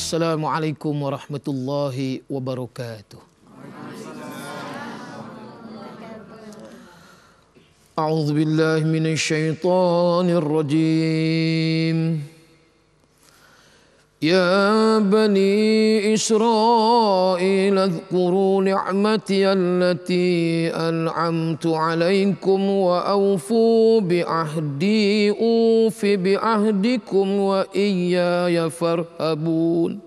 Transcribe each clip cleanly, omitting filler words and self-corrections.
Assalamualaikum warahmatullahi wabarakatuh. A'udzu billahi minasy syaithanir rajim. Ya bani Israil adhkuru ni'mati allati an'amtu 'alaikum wa awfu bi ahdi ufi bi ahdikum wa iyaya farhabun.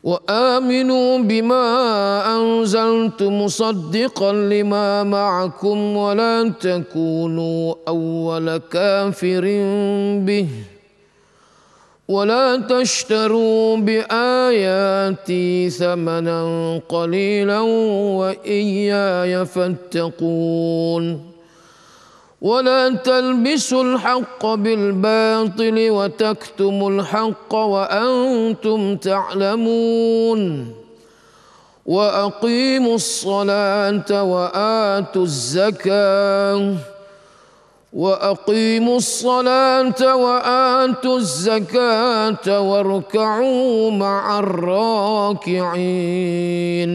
Wa aminu bima anzaltu musaddiqan lima ma'akum wa la takunu awwala kafirin bih. ولا تشتروا بآياتي ثمنا قليلا وإياي فاتقون ولا تلبسوا الحق بالباطل وتكتموا الحق وأنتم تعلمون وأقيموا الصلاة وآتوا الزكاة وأقيموا الصلاة وآتوا الزكاة واركعوا مع الراكعين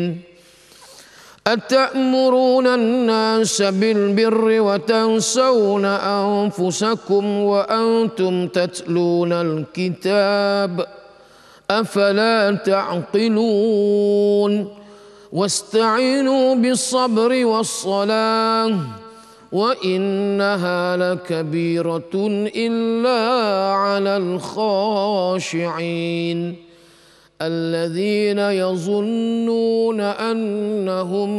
أتأمرون الناس بالبر وتنسون أنفسكم وأنتم تتلون الكتاب أفلا تعقلون واستعينوا بالصبر والصلاة وإنها لكبيرة إلا على الخاشعين الذين يظنون أنهم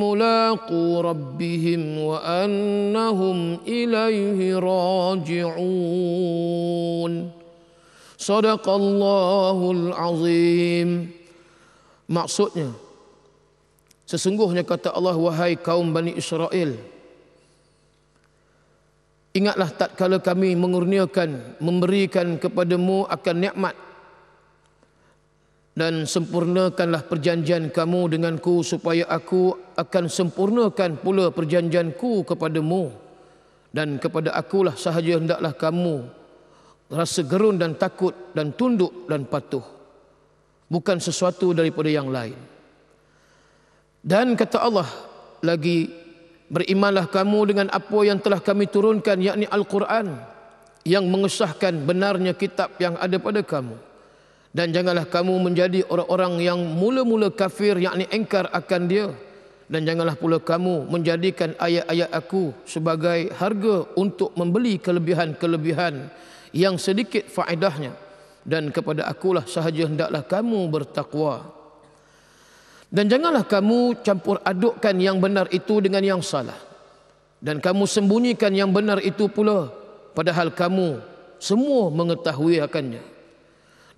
ملاقو ربهم وأنهم إليه راجعون صدق الله العظيم. Maksudnya, sesungguhnya kata Allah, wahai kaum Bani Israel, ingatlah tatkala kami mengurniakan, memberikan kepadamu akan nikmat, dan sempurnakanlah perjanjian kamu denganku, supaya aku akan sempurnakan pula perjanjianku kepadamu, dan kepada akulah sahaja hendaklah kamu rasa gerun dan takut dan tunduk dan patuh, bukan sesuatu daripada yang lain. Dan kata Allah lagi, berimanlah kamu dengan apa yang telah kami turunkan, yakni Al-Quran, yang mengesahkan benarnya kitab yang ada pada kamu. Dan janganlah kamu menjadi orang-orang yang mula-mula kafir, yakni engkar akan dia. Dan janganlah pula kamu menjadikan ayat-ayat aku sebagai harga untuk membeli kelebihan-kelebihan yang sedikit faedahnya. Dan kepada akulah sahaja hendaklah kamu bertakwa. Dan janganlah kamu campur adukkan yang benar itu dengan yang salah, dan kamu sembunyikan yang benar itu pula, padahal kamu semua mengetahui akannya.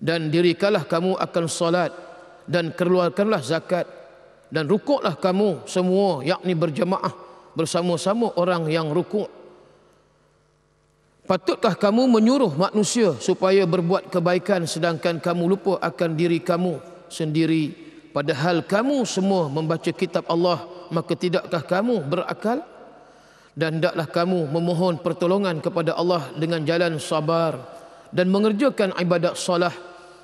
Dan dirikanlah kamu akan salat, dan keluarkanlah zakat, dan rukuklah kamu semua, yakni berjamaah bersama-sama orang yang rukuk. Patutkah kamu menyuruh manusia supaya berbuat kebaikan, sedangkan kamu lupa akan diri kamu sendiri? Padahal kamu semua membaca kitab Allah, maka tidakkah kamu berakal? Dan hendaklah kamu memohon pertolongan kepada Allah dengan jalan sabar dan mengerjakan ibadat salah.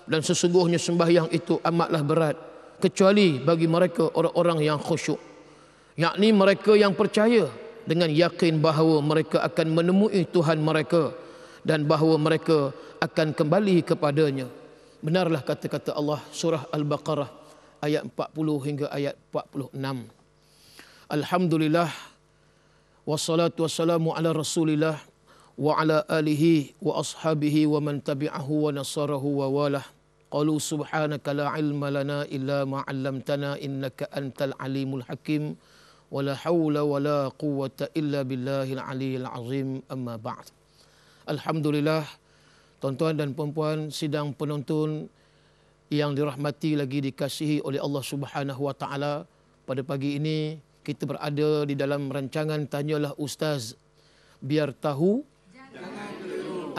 Dan sesungguhnya sembahyang itu amatlah berat, kecuali bagi mereka orang-orang yang khusyuk, yakni mereka yang percaya dengan yakin bahawa mereka akan menemui Tuhan mereka dan bahawa mereka akan kembali kepadanya. Benarlah kata-kata Allah, surah Al-Baqarah ayat 40 hingga ayat 46. Alhamdulillah, wassalatu wassalamu ala Rasulillah wa ala alihi wa ashabihi wa man tabi'ahu wa nasarahu wa walah. Qalu subhanaka la ilma lana illa ma 'allamtana innaka antal alimul hakim wa la hawla wa la quwwata illa billahil aliyyil azim. Amma ba'd. Alhamdulillah, tuan-tuan dan puan-puan sidang penonton yang dirahmati lagi dikasihi oleh Allah Subhanahu wa taala, pada pagi ini kita berada di dalam rancangan Tanyalah Ustaz. Biar tahu, jangan keliru.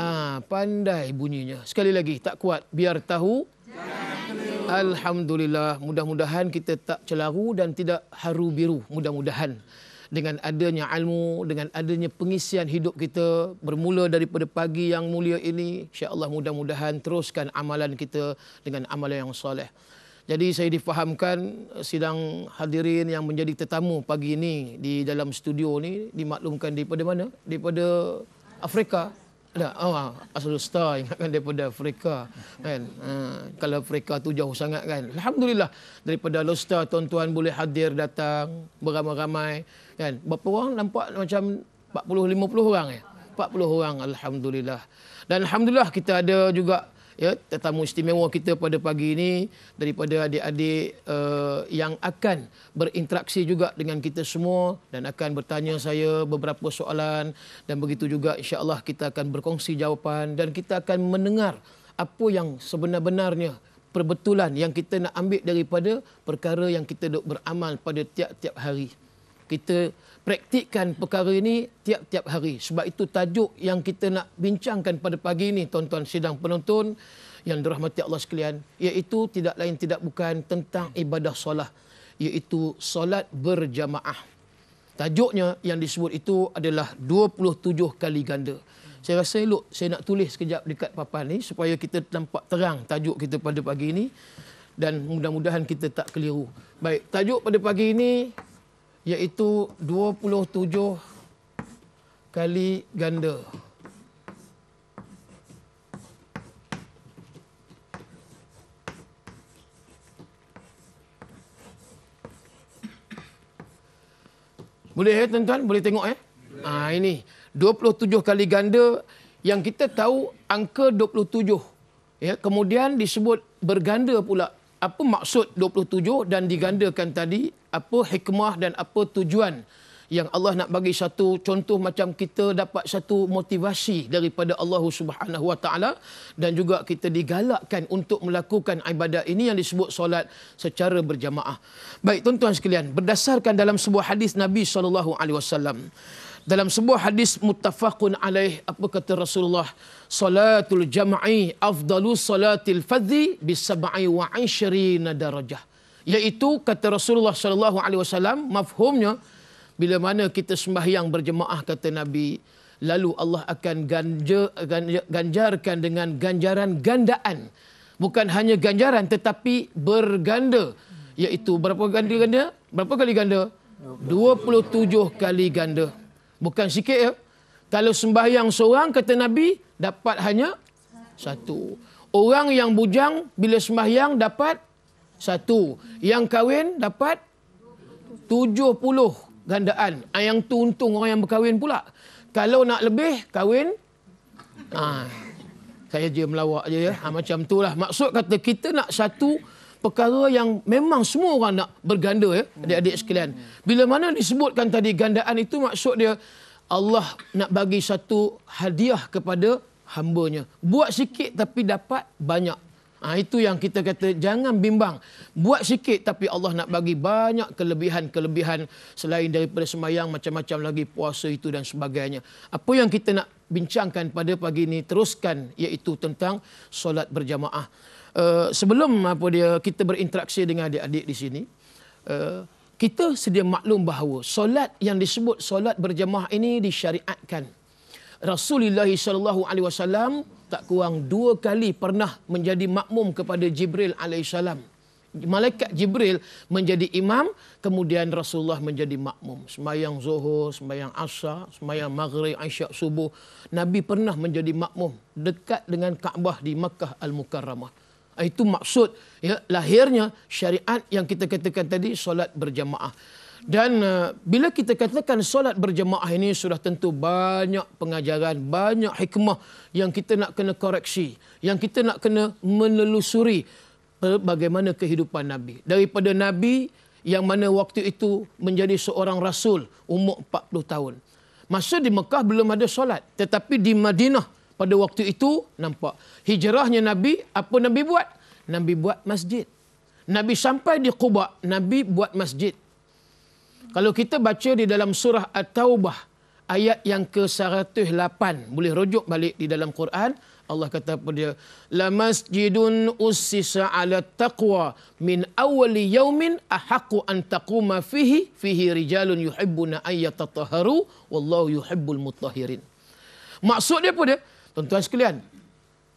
Pandai bunyinya. Sekali lagi, tak kuat. Biar tahu, jangan keliru. Alhamdulillah, mudah-mudahan kita tak celaru dan tidak haru biru, mudah-mudahan. dengan adanya ilmu, dengan adanya pengisian hidup kita bermula daripada pagi yang mulia ini, insya-Allah mudah-mudahan teruskan amalan kita dengan amalan yang soleh. Jadi saya difahamkan sidang hadirin yang menjadi tetamu pagi ini di dalam studio ni dimaklumkan daripada mana? Daripada Afrika. Asal Star ingatkan daripada Afrika kan. Kalau Afrika tu jauh sangat kan. Alhamdulillah daripada Star tuan-tuan boleh hadir datang beramai-ramai kan. Berapa orang nampak macam 40-50 orang ya. 40 orang alhamdulillah. Dan alhamdulillah kita ada juga ya tetamu istimewa kita pada pagi ini daripada adik-adik yang akan berinteraksi juga dengan kita semua dan akan bertanya saya beberapa soalan, dan begitu juga insya-Allah kita akan berkongsi jawapan dan kita akan mendengar apa yang sebenar-benarnya perbetulan yang kita nak ambil daripada perkara yang kita duk beramal pada tiap-tiap hari. Kita praktikkan perkara ini tiap-tiap hari. Sebab itu tajuk yang kita nak bincangkan pada pagi ini, tuan-tuan sidang penonton yang dirahmati Allah sekalian, iaitu tidak lain tidak bukan tentang ibadah solat, iaitu solat berjamaah. Tajuknya yang disebut itu adalah 27 kali ganda. Saya rasa elok saya nak tulis sekejap dekat papan ni supaya kita nampak terang tajuk kita pada pagi ini dan mudah-mudahan kita tak keliru. Baik, tajuk pada pagi ini iaitu 27 kali ganda. Boleh tuan-tuan? Boleh tengok ini 27 kali ganda yang kita tahu angka 27 ya, kemudian disebut berganda pula. Apa maksud 27 dan digandakan tadi? Apa hikmah dan apa tujuan yang Allah nak bagi satu contoh macam kita dapat satu motivasi daripada Allah Subhanahu Wa Taala dan juga kita digalakkan untuk melakukan ibadat ini yang disebut solat secara berjamaah. Baik tuan-tuan sekalian, berdasarkan dalam sebuah hadis Nabi SAW, dalam sebuah hadis muttafaqun alaih, apa kata Rasulullah? Salatul jam'i afdalus salatil fadhi bi 27 darajah. Iaitu kata Rasulullah SAW, mafhumnya bila mana kita sembahyang berjemaah kata Nabi, lalu Allah akan ganjarkan dengan ganjaran gandaan. Bukan hanya ganjaran tetapi berganda. Iaitu berapa ganda? Berapa kali ganda? 27 kali ganda. Bukan sikit ya. Kalau sembahyang seorang kata Nabi dapat hanya satu. Orang yang bujang bila sembahyang dapat satu. Yang kahwin dapat 70 gandaan. Yang tu untung orang yang berkahwin pula. Kalau nak lebih kahwin, saya je melawak je ya. Macam tu lah. Maksud kata kita nak satu perkara yang memang semua orang nak berganda ya, adik-adik sekalian. Bila mana disebutkan tadi gandaan itu maksud dia Allah nak bagi satu hadiah kepada hamba-Nya. Buat sikit tapi dapat banyak. Itu yang kita kata jangan bimbang. Buat sikit tapi Allah nak bagi banyak kelebihan-kelebihan selain daripada sembahyang, macam-macam lagi puasa itu dan sebagainya. Apa yang kita nak bincangkan pada pagi ini teruskan iaitu tentang solat berjamaah. Sebelum kita berinteraksi dengan adik-adik di sini, kita sedia maklum bahawa solat yang disebut solat berjamaah ini disyariatkan. Rasulullah SAW tak kurang 2 kali pernah menjadi makmum kepada Jibril alaihissalam. Malaikat Jibril menjadi imam, kemudian Rasulullah menjadi makmum. Sembahyang zuhur, sembahyang asar, sembahyang maghrib, isyak, subuh. Nabi pernah menjadi makmum dekat dengan Kaabah di Makkah Al-Mukarramah. Itu maksud ya, lahirnya syariat yang kita katakan tadi solat berjamaah. Dan bila kita katakan solat berjamaah ini sudah tentu banyak pengajaran, banyak hikmah yang kita nak kena koreksi, yang kita nak kena menelusuri bagaimana kehidupan Nabi. Daripada Nabi yang mana waktu itu menjadi seorang rasul umur 40 tahun. Masa di Mekah belum ada solat, tetapi di Madinah pada waktu itu nampak hijrahnya Nabi, apa Nabi buat? Nabi buat masjid. Nabi sampai di Quba, Nabi buat masjid. Kalau kita baca di dalam surah At-Taubah ayat yang ke-108, boleh rujuk balik di dalam Quran, Allah kata apa dia? La masjidun ussisa 'ala taqwa min awwali yaumin ahaqqu an taquma fihi rijalun yuhibbuna ay yatatahharu wallahu yuhibbul mutahhirin. Maksud dia apa dia? Tuan-tuan sekalian,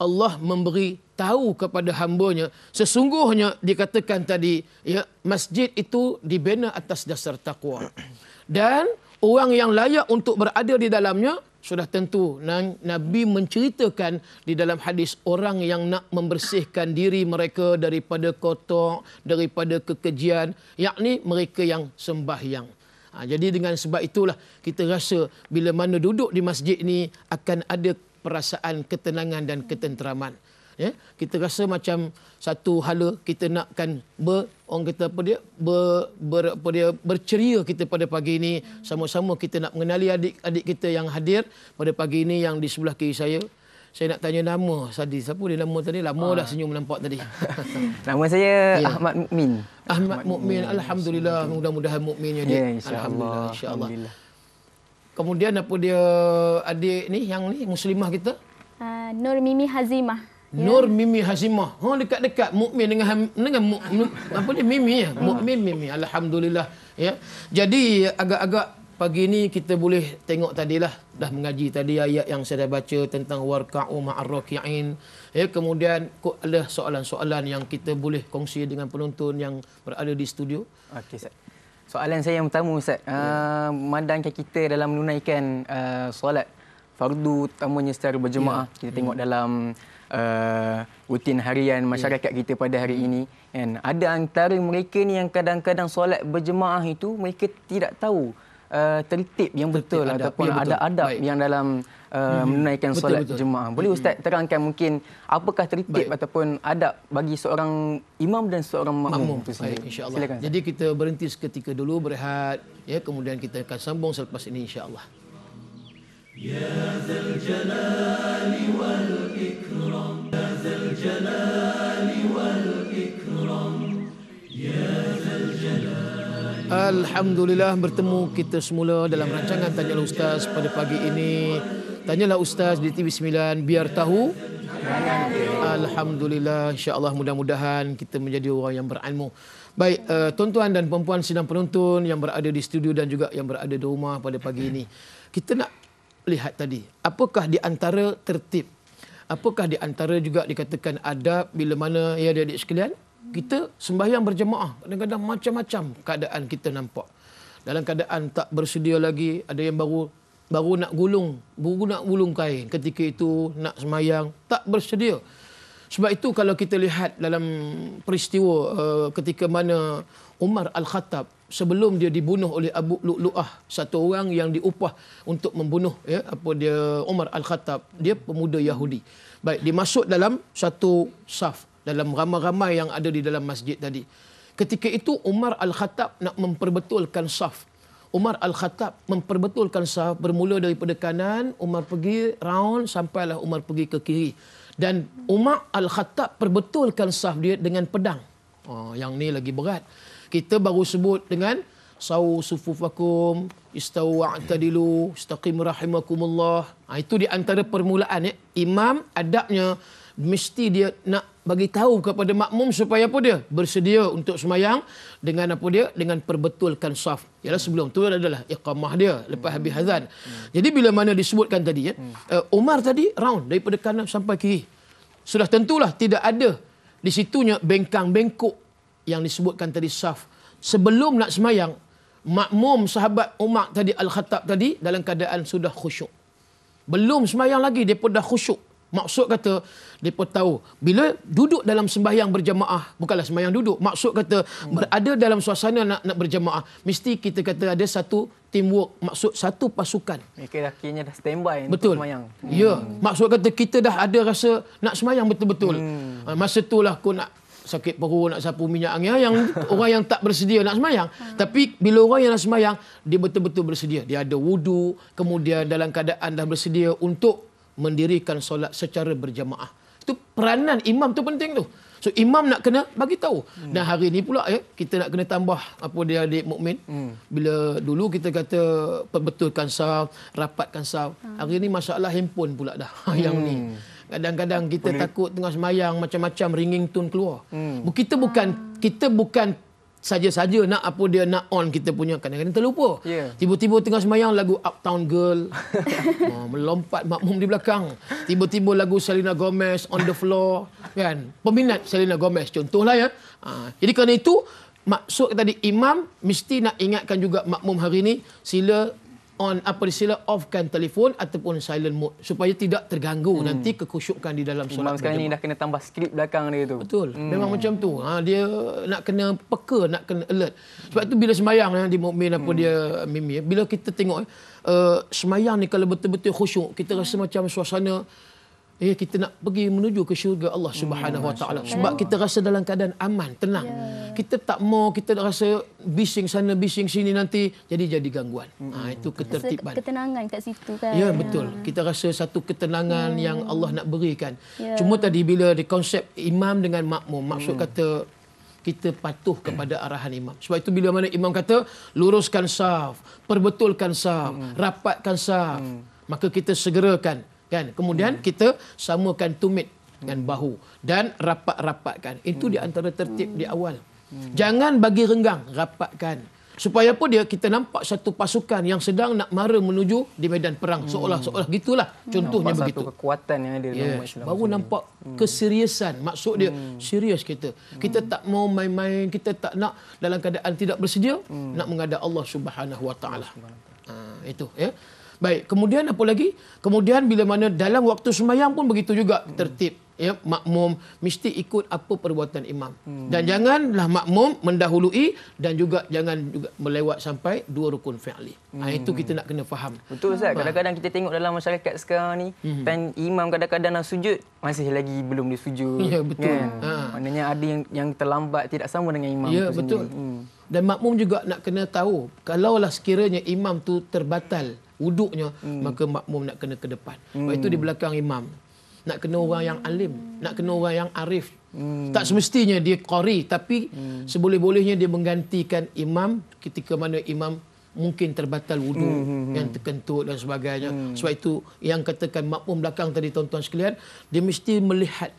Allah memberi tahu kepada hamba-Nya, sesungguhnya dikatakan tadi, ya, masjid itu dibina atas dasar takwa. Dan orang yang layak untuk berada di dalamnya, sudah tentu Nabi menceritakan di dalam hadis orang yang nak membersihkan diri mereka daripada kotor, daripada kekejian, yakni mereka yang sembahyang. Jadi dengan sebab itulah kita rasa bila mana duduk di masjid ni akan ada perasaan ketenangan dan ketenteraman. Ya, kita rasa macam satu hala kita nakkan orang kata apa dia berceria kita pada pagi ini, sama-sama kita nak mengenali adik-adik kita yang hadir pada pagi ini yang di sebelah kiri saya. Saya nak tanya nama tadi. Siapa dia nama tadi? Lama dah senyum nampak tadi. Nama saya Ahmad Mukmin. Ahmad Mukmin. Alhamdulillah, mudah-mudahan mukminnya dia. Alhamdulillah, insya-Allah. Kemudian apa dia adik ni yang ni muslimah kita? Nur Mimi Hazimah. Nur Mimi Hazimah. Dekat-dekat Mukmin dengan apa dia Mimi ya. Mukmin Mimi. Alhamdulillah ya. Jadi agak-agak pagi ni kita boleh tengok tadilah dah mengaji tadi ayat yang saya dah baca tentang warka'u ma'ar raki'in. Ya, kemudian ada soalan-soalan yang kita boleh kongsi dengan penonton yang berada di studio. Okey Ustaz. Soalan saya yang pertama Ustaz, memandangkan kita dalam menunaikan solat fardu terutamanya secara berjemaah, kita tengok dalam rutin harian masyarakat kita pada hari ini, kan, ada antara mereka ni yang kadang-kadang solat berjemaah itu mereka tidak tahu tertib yang betul ataupun ada adab yang dalam menunaikan solat jemaah. Boleh Ustaz terangkan mungkin apakah tertib ataupun adab bagi seorang imam dan seorang makmum itu sendiri? Insya-Allah. Silakan. Jadi kita berhenti seketika dulu berehat, ya, kemudian kita akan sambung selepas ini insya-Allah. Ya Zal Jalali wal Ikram, Ya Zal Jalali wal Ikram, Ya Zal Jalali. Alhamdulillah bertemu kita semula dalam rancangan Tanyalah Ustaz pada pagi ini. Tanyalah Ustaz di TV9 biar tahu. Alhamdulillah, insya-Allah mudah-mudahan kita menjadi orang yang berilmu. Baik, tuan-tuan dan puan-puan sidang penonton yang berada di studio dan juga yang berada di rumah pada pagi ini. Kita nak lihat tadi, apakah di antara tertib, apakah di antara juga dikatakan adab bila mana ya adik-adik sekalian, kita sembahyang berjemaah, kadang-kadang macam-macam keadaan kita nampak. Dalam keadaan tak bersedia lagi, ada yang baru nak gulung kain, ketika itu nak sembahyang tak bersedia. Sebab itu kalau kita lihat dalam peristiwa ketika mana Umar Al-Khattab sebelum dia dibunuh oleh Abu Lu'lu'ah, satu orang yang diupah untuk membunuh Umar Al-Khattab, dia pemuda Yahudi. Baik, dimasuk dalam satu saf dalam ramai-ramai yang ada di dalam masjid tadi. Ketika itu Umar Al-Khattab nak memperbetulkan saf. Umar Al-Khattab memperbetulkan saf, bermula daripada kanan, Umar pergi round sampailah Umar pergi ke kiri. Dan Umar Al-Khattab perbetulkan saf dia dengan pedang. Yang ni lagi berat. Kita baru sebut dengan sawu sufufakum, istawu wa'tadilu, istaqim rahimakumullah. Itu di antara permulaan ya. Imam adabnya mesti dia nak bagi tahu kepada makmum supaya apa dia? Bersedia untuk sembahyang dengan apa dia? Dengan perbetulkan saf. Yalah sebelum tu adalah iqamah dia lepas habis azan. Jadi bila mana disebutkan tadi ya, Umar tadi round daripada kanan sampai kiri. Sudah tentulah tidak ada di situnya bengkang-bengkok yang disebutkan tadi saf. Sebelum nak sembahyang, makmum sahabat Umar tadi Al-Khattab tadi dalam keadaan sudah khusyuk. Belum sembahyang lagi, mereka dah khusyuk. Maksud kata, mereka tahu bila duduk dalam sembahyang berjamaah, bukanlah sembahyang duduk, maksud kata berada dalam suasana nak berjamaah, mesti kita kata ada satu teamwork, maksud satu pasukan. Mereka dah kira dah standby untuk sembahyang. Ya, maksud kata kita dah ada rasa nak sembahyang betul-betul. Masa itulah aku nak sakit perut, nak sapu minyak angin, yang orang yang tak bersedia nak sembahyang. Tapi bila orang yang nak sembahyang, dia betul-betul bersedia. Dia ada wudu, kemudian dalam keadaan dah bersedia untuk mendirikan solat secara berjamaah. Itu peranan imam tu penting tu. So imam nak kena bagi tahu. Dan hari ni pula ya, kita nak kena tambah apa dia adik mukmin. Bila dulu kita kata perbetulkan saf, rapatkan saf. Hari ni masalah handphone pula dah. Yang ni. Kadang-kadang kita takut tengah semayang macam-macam ringing tone keluar. Kita bukan saja-saja nak apa dia nak on kita punya, kadang-kadang terlupa. Tiba-tiba tengah semayang lagu Uptown Girl. Melompat makmum di belakang. Tiba-tiba lagu Selena Gomez On the Floor, kan. Peminat Selena Gomez contohlah ya. Jadi kerana itu maksud tadi imam mesti nak ingatkan juga makmum hari ini sila offkan telefon ataupun silent mode supaya tidak terganggu nanti kekhusyukan di dalam solat. Imam sekarang ni dah kena tambah skrip belakang dia tu. Betul. Memang macam tu. Dia nak kena peka, nak kena alert. Sebab tu bila sembahyang di mukmin apa dia Mimi, bila kita tengok sembahyang ni kalau betul-betul khusyuk, kita rasa macam suasana kita nak pergi menuju ke syurga Allah Subhanahu Wa Taala. Sebab kita rasa dalam keadaan aman, tenang. Kita tak mau, kita rasa bising sana, bising sini nanti jadi gangguan. Itu ketertiban. Ketenangan kat situ kan. Ya, betul. Kita rasa satu ketenangan yang Allah nak berikan. Cuma tadi bila di konsep imam dengan makmum, maksud kata kita patuh kepada arahan imam. Sebab itu bila mana imam kata luruskan saf, perbetulkan saf, rapatkan saf, maka kita segerakan. Kan? Kemudian kita samakan tumit dengan bahu dan rapat-rapatkan. Itu di antara tertib di awal. Jangan bagi renggang, rapatkan. Supaya apa dia kita nampak satu pasukan yang sedang nak mara menuju di medan perang. Seolah-olah gitulah. Contohnya nampak begitu. Satu kekuatan yang ada dalam Islam. Baru nampak keseriusan. Maksud dia serius kita. Kita tak mau main-main, kita tak nak dalam keadaan tidak bersedia nak menghadap Allah Subhanahu Wa Taala. Itu ya. Baik, kemudian apa lagi? Kemudian bila mana dalam waktu sembahyang pun begitu juga tertib. Ya, makmum mesti ikut apa perbuatan imam. Dan janganlah makmum mendahului dan juga jangan juga melewat sampai 2 rukun fi'li. Itu kita nak kena faham. Betul Ustaz. Kadang-kadang kita tengok dalam masyarakat sekarang ni, dan imam kadang-kadang nak sujud masih lagi belum disujud. Ya, betul. Kan? Maknanya ada yang terlambat tidak sama dengan imam ya, tu betul. sendiri. Dan makmum juga nak kena tahu kalaulah sekiranya imam tu terbatal wuduknya, maka makmum nak kena ke depan. Sebab itu di belakang imam. Nak kena orang yang alim, nak kena orang yang arif. Tak semestinya dia qari, tapi seboleh-bolehnya dia menggantikan imam ketika mana imam mungkin terbatal wuduk, yang terkentut dan sebagainya. Sebab itu yang katakan makmum belakang tadi tuan-tuan sekalian, dia mesti melihat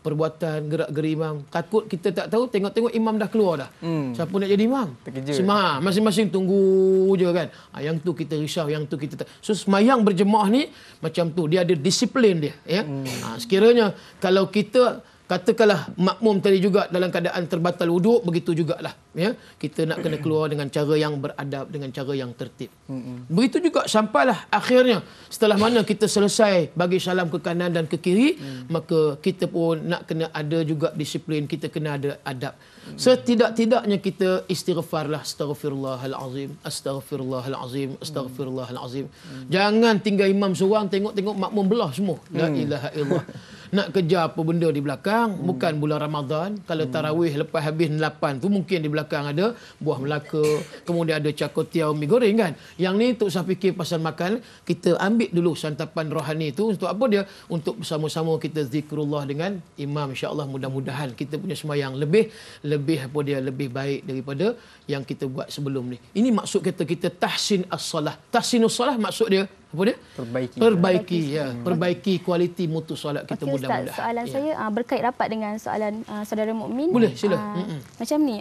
perbuatan gerak-geri imam. Takut kita tak tahu, tengok-tengok imam dah keluar dah. Siapa nak jadi imam? Terkejut. Masing-masing tunggu je kan. Yang tu kita risau, yang tu kita tak. So semayang berjemaah ni macam tu, dia ada disiplin dia. Sekiranya kalau kita katakanlah makmum tadi juga dalam keadaan terbatal wuduk, begitu jugalah. Kita nak kena keluar dengan cara yang beradab, dengan cara yang tertib. Begitu juga sampailah akhirnya. Setelah mana kita selesai bagi salam ke kanan dan ke kiri, maka kita pun nak kena ada juga disiplin, kita kena ada adab. Setidak-tidaknya kita istighfarlah, astaghfirullahalazim, astaghfirullahalazim, astaghfirullahalazim. Jangan tinggal imam seorang, tengok-tengok makmum belah semua. La ilaha illallah. Nak kejar apa benda di belakang, bukan bulan Ramadan. Kalau tarawih lepas habis 8 tu mungkin di belakang ada buah Melaka, kemudian ada cakotiau mi goreng kan. Yang ni tak usah fikir pasal makan, kita ambil dulu santapan rohani tu untuk apa dia? Untuk bersama-sama kita zikrullah dengan imam, insya-Allah mudah-mudahan kita punya sembahyang lebih lebih baik daripada yang kita buat sebelum ni. Ini maksud kita tahsin as-salah. Tahsinus salah maksud dia apa dia? Perbaiki kualiti mutu solat kita mudah-mudahan. Ustaz, soalan saya berkait rapat dengan soalan saudara mukmin. Boleh, sila. Macam ni,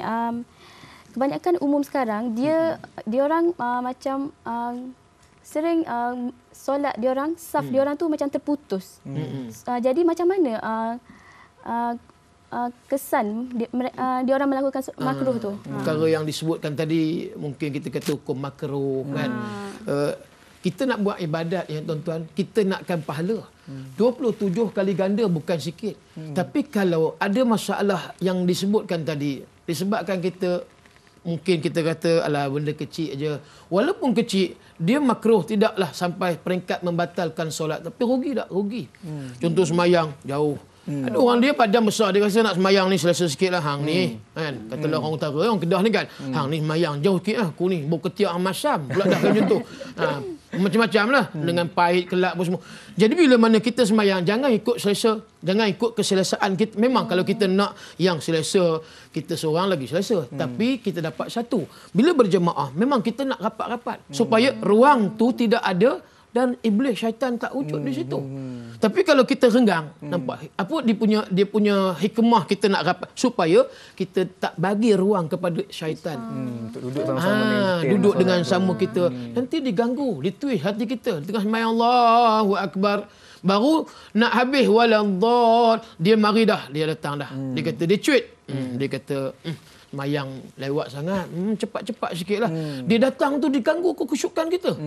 kebanyakan umum sekarang dia orang macam sering solat dia orang, saf dia orang tu macam terputus. Jadi macam mana kesan dia orang melakukan makruh tu? Perkara yang disebutkan tadi mungkin kita kata hukum makruh kan. Kita nak buat ibadat ya tuan-tuan, kita nakkan pahala. 27 kali ganda bukan sikit. Tapi kalau ada masalah yang disebutkan tadi, disebabkan kita mungkin kita kata alah benda kecil aja. Walaupun kecil, dia makruh tidaklah sampai peringkat membatalkan solat, tapi rugi tak? Rugi. Contoh semayang jauh. Ada orang dia padam besar, dia rasa nak semayang ni selesa sikitlah hang ni kan. Katalah orang utara, orang Kedah ni kan. Hang ni semayang jauh sikitlah, aku ni bau ketiak masam pula dah macam tu. Macam-macam lah dengan pahit kelak pun semua. Jadi bila mana kita semayang, jangan ikut selesa, jangan ikut keselesaan kita. Memang kalau kita nak yang selesa, kita seorang lagi selesa, tapi kita dapat satu. Bila berjemaah memang kita nak rapat-rapat supaya ruang tu tidak ada dan iblis syaitan tak wujud di situ. Tapi kalau kita renggang, nampak apa dia punya hikmah kita nak rapat supaya kita tak bagi ruang kepada syaitan. Untuk duduk sama-sama dengan kita. Duduk dengan sama kita. Nanti diganggu, ditwist hati kita. Tengah sembahyang Allahu Akbar. Baru nak habis waladhdall, dia mari dah, dia datang dah. Dia kata dia cuit. Dia kata semayang lewat sangat. Cepat-cepat sikitlah. Dia datang tu diganggu kekhusyukan kita.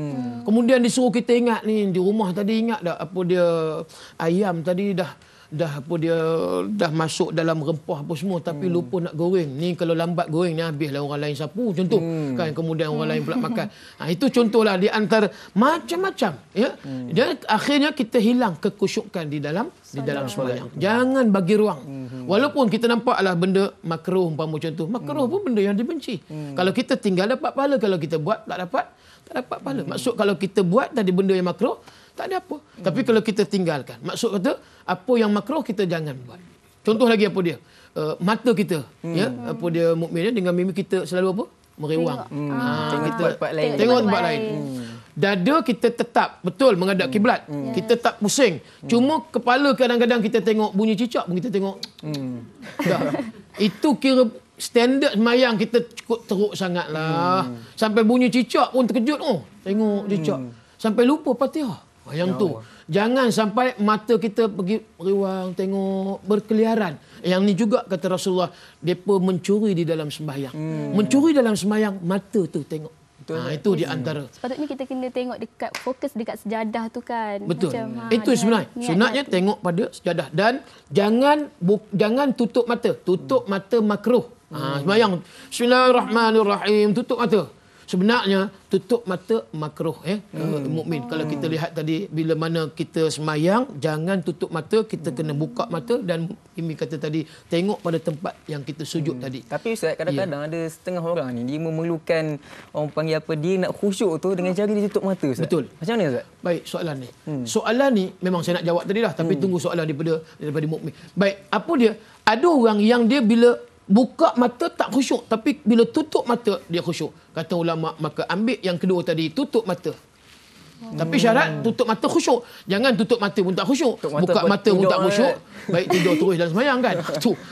Kemudian disuruh kita ingat ni di rumah tadi, ingat dah apa dia ayam tadi dah masuk dalam rempah apa semua tapi lupa nak goreng. Ni kalau lambat goreng ni habislah orang lain sapu contoh kan, kemudian orang lain pula makan. Itu contohlah di antara macam-macam ya. Dan akhirnya kita hilang kekhusyukan di dalam sembahyang. Jangan bagi ruang. Walaupun kita nampaklah benda makruh umpama contoh. Makruh pun benda yang dibenci. Kalau kita tinggal dapat pahala, kalau kita buat tak dapat pahala. Maksud kalau kita buat tadi benda yang makruh tak ada apa. Tapi kalau kita tinggalkan, maksud kata apa yang makruh kita jangan buat. Contoh lagi apa dia? Mata kita, ya, apa dia mukmin dengan mimik kita selalu apa? Merewang. Tengok tempat lain. Tengok tempat lain. Dada kita tetap betul menghadap kiblat. Kita tak pusing. Cuma kepala kadang-kadang kita tengok bunyi cicak pun kita tengok. Itu kira standard semayang kita cukup teruk sangatlah. Sampai bunyi cicak pun terkejut. Tengok cicak. Sampai lupa Fatihah. Yang tu. Jangan sampai mata kita pergi meriwang, tengok, berkeliaran. Yang ni juga kata Rasulullah, mereka mencuri di dalam sembahyang. Mencuri dalam sembahyang, mata tu tengok. Itu di antara. Sepatutnya kita kena tengok dekat, fokus dekat sejadah tu kan. Betul. Itu sebenarnya. Sunatnya tengok pada sejadah. Dan jangan tutup mata. Tutup mata makruh. Sembahyang. Bismillahirrahmanirrahim. Tutup mata. Sebenarnya tutup mata makruh mukmin. Kalau kita lihat tadi bila mana kita semayang jangan tutup mata, kita kena buka mata dan Imi kata tadi tengok pada tempat yang kita sujud tadi. Tapi Ustaz kadang-kadang ada setengah orang ni dia memerlukan orang panggil apa, dia nak khusyuk tu dengan cara dia tutup mata Ustaz. Betul. Macam mana Ustaz? Baik, soalan ni. Soalan ni memang saya nak jawab tadi dah tapi tunggu soalan daripada mukmin. Baik, apa dia? Ada orang yang dia bila buka mata tak khusyuk tapi bila tutup mata dia khusyuk. Kata ulama maka ambil yang kedua tadi, tutup mata. Tapi syarat tutup mata khusyuk. Jangan tutup mata pun tak khusyuk. Buka mata pun tak khusyuk. Baik tidur terus dalam sembahyang kan.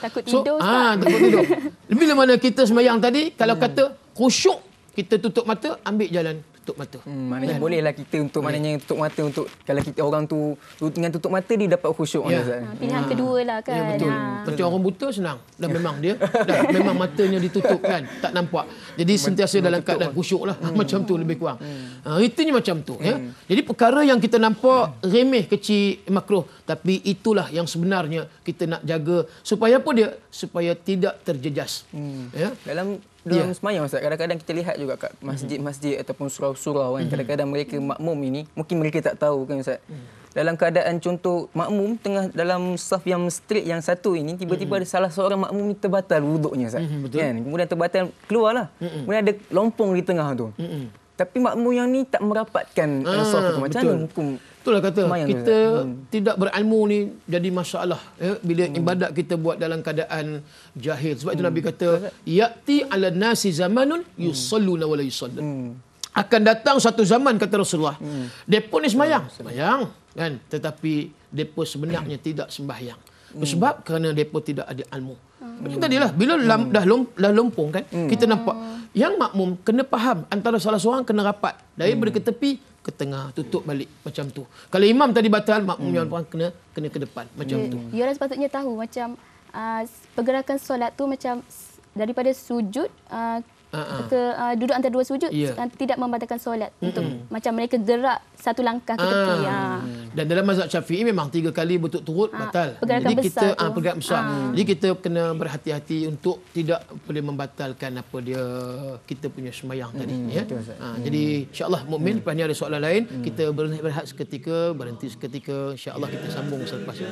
Takut tidur. Takut tidur. Bila mana kita sembahyang tadi kalau kata khusyuk kita tutup mata, ambil jalan tutup mata. Maknanya bolehlah kita untuk maknanya tutup mata untuk kalau kita orang tu dengan tutup mata dia dapat khusyuk. Pilihan kedua lah kan. Ya, betul. Macam orang buta senang. Dah memang dia memang matanya ditutup kan, tak nampak. Jadi sentiasa dalam keadaan khusyuk lah. Macam tu lebih kurang. Itunya macam tu ya. Jadi perkara yang kita nampak remeh, kecil, makruh, tapi itulah yang sebenarnya kita nak jaga supaya apa dia? Supaya tidak terjejas. Ya. Dalam semayang Ustaz, kadang-kadang kita lihat juga kat masjid-masjid ataupun surau-surau kan, kadang-kadang mereka makmum ini, mungkin mereka tak tahu kan Ustaz. Dalam keadaan contoh makmum tengah dalam saf yang straight yang satu ini, tiba-tiba ada salah seorang makmum ni terbatal wuduknya Ustaz. Kan? Kemudian terbatal keluarlah. Kemudian ada lompong di tengah tu. Tapi makmum yang ni tak merapatkan saf tu. Macam mana hukum? Itulah kata kita tidak berilmu ni jadi masalah ya, bila ibadat kita buat dalam keadaan jahil. Sebab itu Nabi kata ya'ti 'ala nasi zamanun yusalluna wa la yusallun. Akan datang satu zaman kata Rasulullah. Depa ni sembahyang kan, tetapi depa sebenarnya tidak sembahyang. Sebab kerana depa tidak ada ilmu. Macam tadilah bila dah lompong kan, kita nampak yang makmum kena faham antara salah seorang kena rapat daripada ke tepi ke tengah, tutup balik macam tu. Kalau imam tadi batal, makmum yang kena ke depan macam tu. Dia orang sepatutnya tahu macam pergerakan solat tu macam daripada sujud ke duduk antara dua sujud tidak membatalkan solat untuk macam mereka gerak satu langkah ke tepi. Dan dalam mazhab Syafi'i memang 3 kali berturut-turut batal. Pergerakan Jadi besar kita pergerakan besar. Jadi kita kena berhati-hati untuk tidak boleh membatalkan apa dia kita punya sembahyang tadi ya. Jadi insya-Allah mukmin lepas ni ada soalan lain, kita berehat seketika, berhenti seketika, insya-Allah kita sambung selepas ini.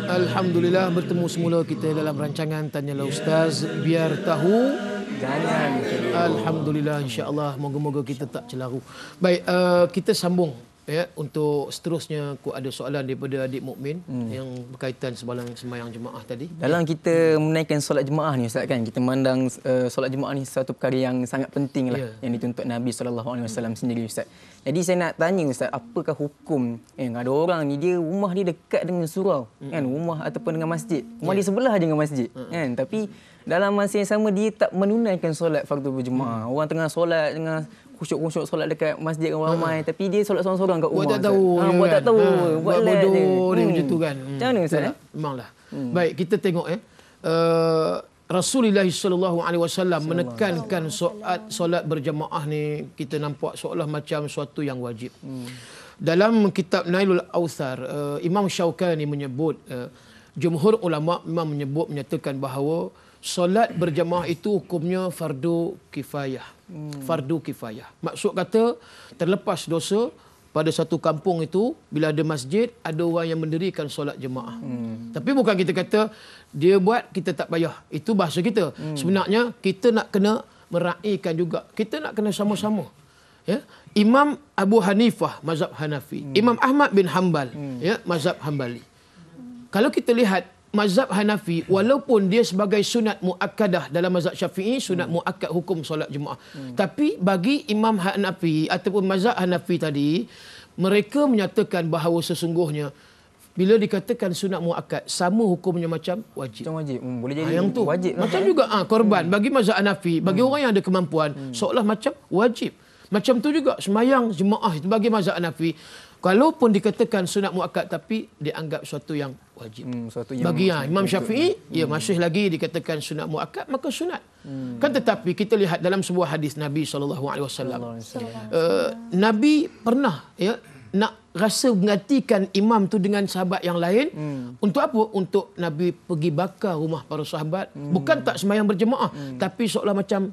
Alhamdulillah bertemu semula kita dalam rancangan Tanyalah Ustaz, biar tahu jangan. Alhamdulillah, insya-Allah moga-moga kita tak celaru. Baik, kita sambung Ya, untuk seterusnya aku ada soalan daripada adik mukmin yang berkaitan sembahyang jemaah tadi. Dalam kita menunaikan solat jemaah ni Ustaz kan, kita memandang solat jemaah ni satu perkara yang sangat penting lah yang dituntut Nabi SAW sendiri Ustaz. Jadi saya nak tanya Ustaz, apakah hukum ada orang ni dia rumah dia dekat dengan surau kan, rumah ataupun dengan masjid. Rumah dia sebelah je dengan masjid kan, tapi dalam masa yang sama dia tak menunaikan solat fardu berjemaah. Orang tengah solat dengan khusyuk-khusyuk solat dekat masjid ramai tapi dia solat seorang-seorang kat rumah. Buat tak tahu. Buat tak tahu. Buat bodoh dia macam tu kan. Macam mana Ustaz? Memanglah. Baik, kita tengok Rasulullah SAW menekankan solat berjamaah ni, kita nampak seolah macam suatu yang wajib. Dalam kitab Nailul Awthar, Imam Syaukani menyebut, jumhur ulama memang menyatakan bahawa solat berjamaah itu hukumnya fardu kifayah. Fardu kifayah. Maksud kata, terlepas dosa pada satu kampung itu, bila ada masjid, ada orang yang mendirikan solat jemaah. Tapi bukan kita kata, dia buat, kita tak payah. Itu bahasa kita. Sebenarnya, kita nak kena meraihkan juga. Kita nak kena sama-sama. Ya? Imam Abu Hanifah, mazhab Hanafi. Imam Ahmad bin Hanbal, mazhab Hanbali. Kalau kita lihat, mazhab Hanafi, walaupun dia sebagai sunat muakkadah dalam mazhab Syafi'i, sunat muakkad hukum solat Jumaat. Tapi bagi Imam Hanafi ataupun mazhab Hanafi tadi, mereka menyatakan bahawa sesungguhnya bila dikatakan sunat muakkad, sama hukumnya macam wajib. Macam wajib. Boleh jadi yang tu. Wajib macam juga korban bagi mazhab Hanafi, bagi orang yang ada kemampuan, seolah macam wajib. Macam tu juga sembahyang jemaah itu bagi mazhab Hanafi, walaupun dikatakan sunat muakkad tapi dianggap suatu yang wajib. Bagi Imam Syafi'i, masih lagi dikatakan sunat muakkad, maka sunat. Kan tetapi kita lihat dalam sebuah hadis Nabi SAW, Nabi pernah nak rasa menggantikan imam tu dengan sahabat yang lain. Untuk apa? Untuk Nabi pergi bakar rumah para sahabat. Bukan tak sembahyang berjemaah, tapi seolah macam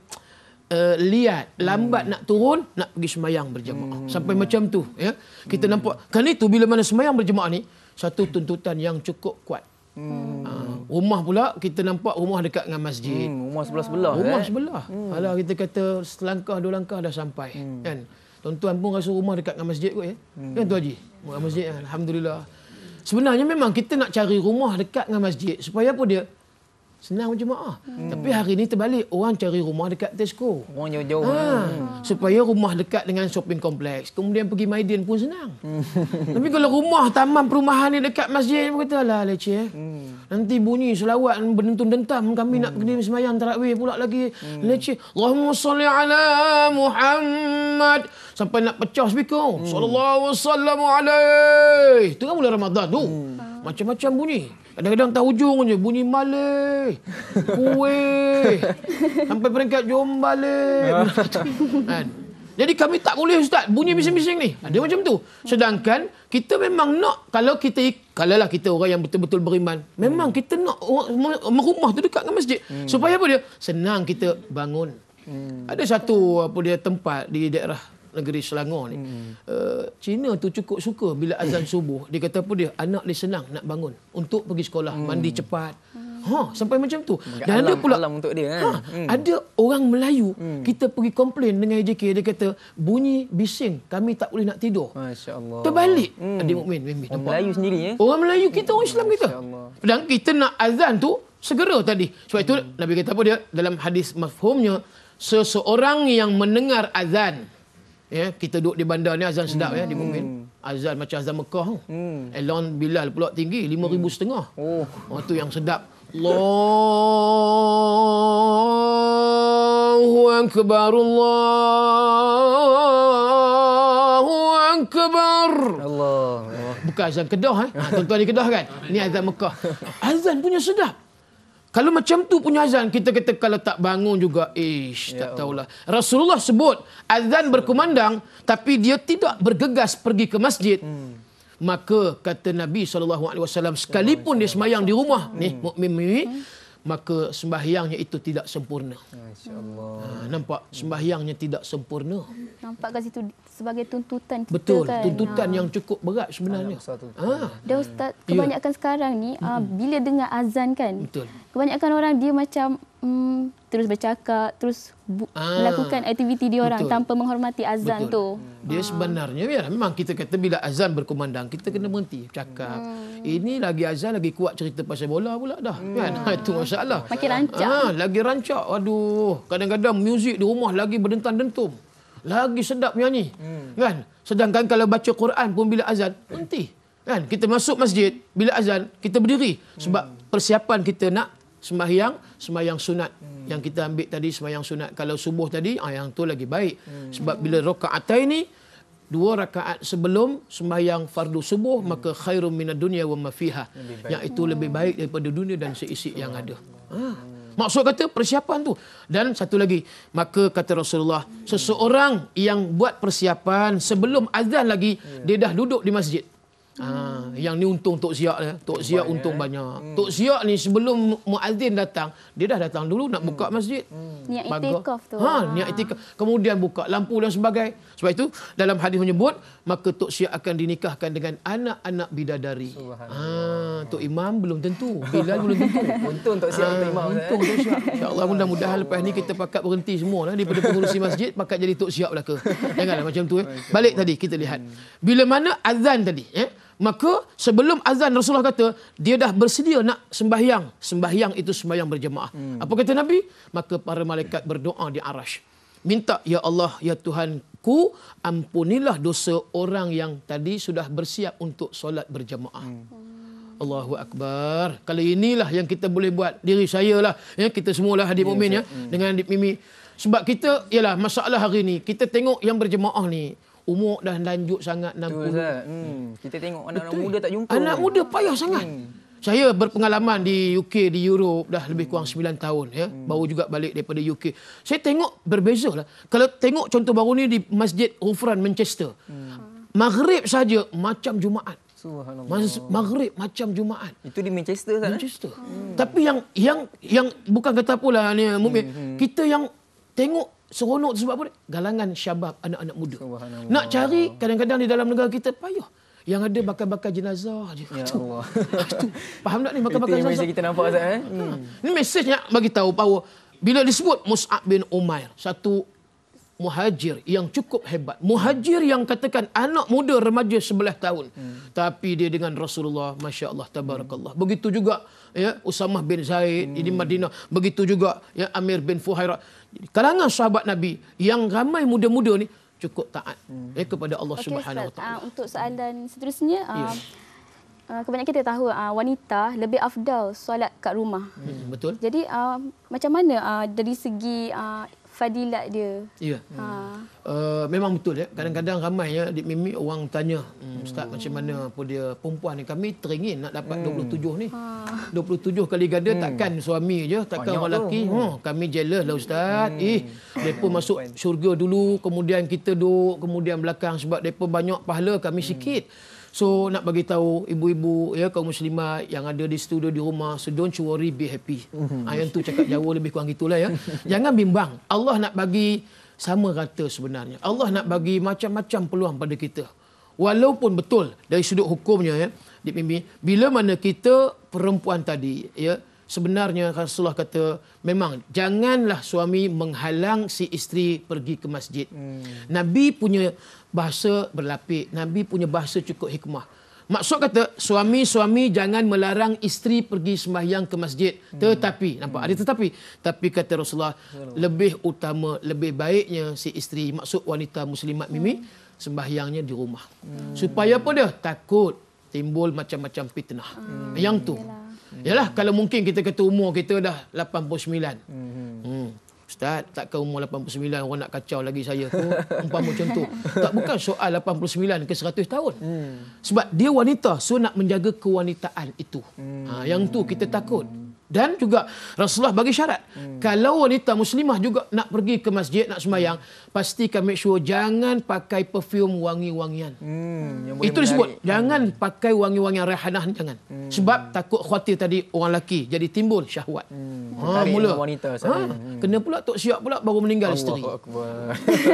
lihat, lambat nak turun, nak pergi sembahyang berjemaah. Sampai macam tu. Kita nampak. Kan itu bila mana sembahyang berjemaah ni, satu tuntutan yang cukup kuat. Rumah pula, kita nampak rumah dekat dengan masjid. Rumah sebelah-sebelah. Rumah sebelah. Alah, kita kata selangkah, dua langkah dah sampai. Kan? Tuan-tuan pun rasa rumah dekat dengan masjid kot. Kan tu Haji? Masjid, Alhamdulillah. Sebenarnya memang kita nak cari rumah dekat dengan masjid. Supaya apa dia? Senang berjemaah. Tapi hari ni terbalik. Orang cari rumah dekat Tesco. Orang jauh-jauh. Supaya rumah dekat dengan shopping kompleks. Kemudian pergi Maidin pun senang. Tapi kalau rumah taman perumahan ni dekat masjid, pun kata, alah leceh. Nanti bunyi selawat berdentun-dentam. Kami nak pergi sembahyang tarawih pula lagi. Leceh. Allahumma salli ala Muhammad. Sampai nak pecah speaker. Sallallahu wasallam alaihi. Itu kan bulan Ramadan tu. Macam-macam bunyi. Kadang-kadang tak hujung je. Bunyi Malay, Kuih, sampai peringkat jom balik. Kan? Jadi kami tak boleh Ustaz bunyi bising-bising ni. Ada macam tu. Sedangkan kita memang nak, kalau lah kita orang yang betul-betul beriman, memang kita nak rumah tu dekat dengan masjid. Supaya apa dia? Senang kita bangun. Ada satu tempat di daerah negeri Selangor ni. Cina tu cukup suka bila azan subuh. Dia kata apa dia? Anak dia senang nak bangun untuk pergi sekolah, mandi cepat. Sampai macam tu. Dan ada pula untuk dia kan. Ada orang Melayu, kita pergi komplain dengan AJK, dia kata bunyi bising, kami tak boleh nak tidur. Masya-Allah. Terbalik. Adik mukmin, orang Melayu sendiri ya. Orang Melayu kita, orang Islam kita. Dan kita nak azan tu segera tadi. Sebab itu Nabi kata apa dia? Dalam hadis mafhumnya, seseorang yang mendengar azan, kita duduk di bandar ni, azan sedap di mukmin. Azan macam azan Mekah. Elon Bilal pula tinggi 5,500. Tu yang sedap. Allahu akbar, Allahu akbar. Allah. Bukan azan Kedah tuan-tuan di Kedah kan. Ni azan Mekah. Azan punya sedap. Kalau macam tu punya azan, kita kata kalau tak bangun juga, tak tahulah. Rasulullah sebut, azan berkumandang, tapi dia tidak bergegas pergi ke masjid. Maka kata Nabi SAW, sekalipun dia sembahyang di rumah, mukmin, maka sembahyangnya itu tidak sempurna. Masya-Allah. Nampak? Sembahyangnya tidak sempurna. Nampak kat situ sebagai tuntutan kita. Betul, kan. Tuntutan yang cukup berat sebenarnya. Dan Ustaz, kebanyakan sekarang ni, bila dengar azan kan, betul, kebanyakan orang dia macam terus bercakap, terus melakukan aktiviti dia orang tanpa menghormati azan tu. Dia sebenarnya ya memang kita kata bila azan berkumandang kita kena berhenti cakap. Ini lagi azan lagi kuat cerita pasal bola pula dah. Kan? Itu masalah. Makin rancak. Lagi rancak. Aduh, kadang-kadang muzik di rumah lagi berdentam-dentum. Lagi sedap nyanyi. Kan? Sedangkan kalau baca Quran pun bila azan berhenti. Kan? Kita masuk masjid bila azan kita berdiri sebab persiapan kita nak sembahyang sunat. Yang kita ambil tadi sembahyang sunat. Kalau subuh tadi yang tu lagi baik. Sebab bila rakaatain ni 2 rakaat sebelum sembahyang fardu subuh maka khairum minad dunya wa ma fiha. Yang itu lebih baik daripada dunia dan seisi yang ada. Maksud kata persiapan tu. Dan satu lagi, maka kata Rasulullah, seseorang yang buat persiapan sebelum azan lagi, dia dah duduk di masjid. Yang ni untung Tok Siak ya. Tok Siak untung banyak. Tok Siak ni sebelum muazzin datang, dia dah datang dulu nak buka masjid. Niat itikaf tu. Niat itikaf. Kemudian buka lampu dan sebagainya. Sebab itu dalam hadis menyebut, maka Tok Siak akan dinikahkan dengan anak-anak bidadari. Tok Imam belum tentu. Bilal belum tentu. Untung Tok Siak untuk Imam. Untung Tok Siak. InsyaAllah mudah-mudahan lepas ni kita pakat berhenti semua lah daripada pengurusi masjid pakat jadi Tok Siak belaka. Janganlah macam tu. Balik tadi kita lihat. Bila mana azan tadi, maka sebelum azan Rasulullah kata dia dah bersedia nak sembahyang. Sembahyang itu sembahyang berjemaah. Apa kata Nabi? Maka para malaikat berdoa di Arash. Minta, ya Allah, ya Tuhanku, ampunilah dosa orang yang tadi sudah bersiap untuk solat berjemaah. Allahu Akbar. Kalau inilah yang kita boleh buat, diri saya lah, kita semualah hadir mukmin dengan adik Mimi. Sebab kita, ialah masalah hari ni, kita tengok yang berjemaah ni, umur dah lanjut sangat 60. Kita tengok anak-anak muda tak jumpa. Anak muda payah sangat. Saya berpengalaman di UK, di Europe dah lebih kurang 9 tahun. Baru juga balik daripada UK. Saya tengok berbeza lah. Kalau tengok contoh baru ni di Masjid Ghufran, Manchester. Maghrib saja macam Jumaat. Maghrib macam Jumaat. Itu di Manchester kan? Manchester. Tapi yang bukan kata apalah ni mukmin. Kita yang tengok seronok sebab apa? Galangan syabab, anak-anak muda. Nak cari kadang-kadang di dalam negara kita payah. Yang ada bakar-bakar jenazah je. Ya Allah. Faham tak ni bakar-bakar jenazah? Itu yang kita nampak Ustaz. Ni mesejnya bagi tahu bahawa bila disebut Mus'ab bin Umair, satu muhajir yang cukup hebat. Muhajir yang katakan anak muda remaja 11 tahun. Tapi dia dengan Rasulullah, Masya Allah, Tabarakallah. Begitu juga Usamah bin Zaid di Madinah. Begitu juga Amir bin Fuhairah. Kalangan sahabat Nabi yang ramai muda-muda ni cukup taat kepada Allah Subhanahu Wa Taala. Untuk soalan seterusnya, kebanyakan kita tahu wanita lebih afdal solat kat rumah. Betul. Jadi macam mana dari segi fadilat dia? Ya. Memang betul ya. Kadang-kadang ramai ya Dik Mimi orang tanya, Ustaz macam mana apa dia perempuan ni, kami teringin nak dapat 27 ni. 27 kali ganda takkan suami je, takkan orang lelaki. Kami jealous lah Ustaz. Depa masuk syurga dulu, kemudian kita duduk kemudian belakang sebab depa banyak pahala, kami sikit. So nak bagi tahu ibu-ibu kaum muslimat yang ada di studio di rumah, so don't you worry, be happy. Yang tu cakap Jawa lebih kurang gitulah ya. Jangan bimbang. Allah nak bagi sama rata sebenarnya. Allah nak bagi macam-macam peluang pada kita. Walaupun betul dari sudut hukumnya Dik Mimi, bila mana kita perempuan tadi sebenarnya Rasulullah kata memang janganlah suami menghalang si isteri pergi ke masjid. Nabi punya bahasa berlapik. Nabi punya bahasa cukup hikmah. Maksud kata suami-suami jangan melarang isteri pergi sembahyang ke masjid. Tetapi, nampak ada tetapi. Tapi kata Rasulullah, lebih utama, lebih baiknya si isteri, maksud wanita muslimat Mimi, sembahyangnya di rumah. Supaya apa dia? Takut timbul macam-macam fitnah. Yang tu. Yalah, kalau mungkin kita kata umur kita dah 89. Ustaz, takkan umur 89 orang nak kacau lagi saya tu. Umpama macam tu. Tak, bukan soal 89 ke 100 tahun. Sebab dia wanita, so nak menjaga kewanitaan itu. Yang tu kita takut. Dan juga Rasulullah bagi syarat. Kalau wanita muslimah juga nak pergi ke masjid, nak sembahyang, pastikan make sure jangan pakai perfume wangi-wangian. Itu disebut. Jangan pakai wangi-wangian rehanah, jangan. Sebab takut khawatir tadi orang lelaki jadi timbul syahwat. Mula wanita kena pula Tok Siak pula baru meninggal isteri.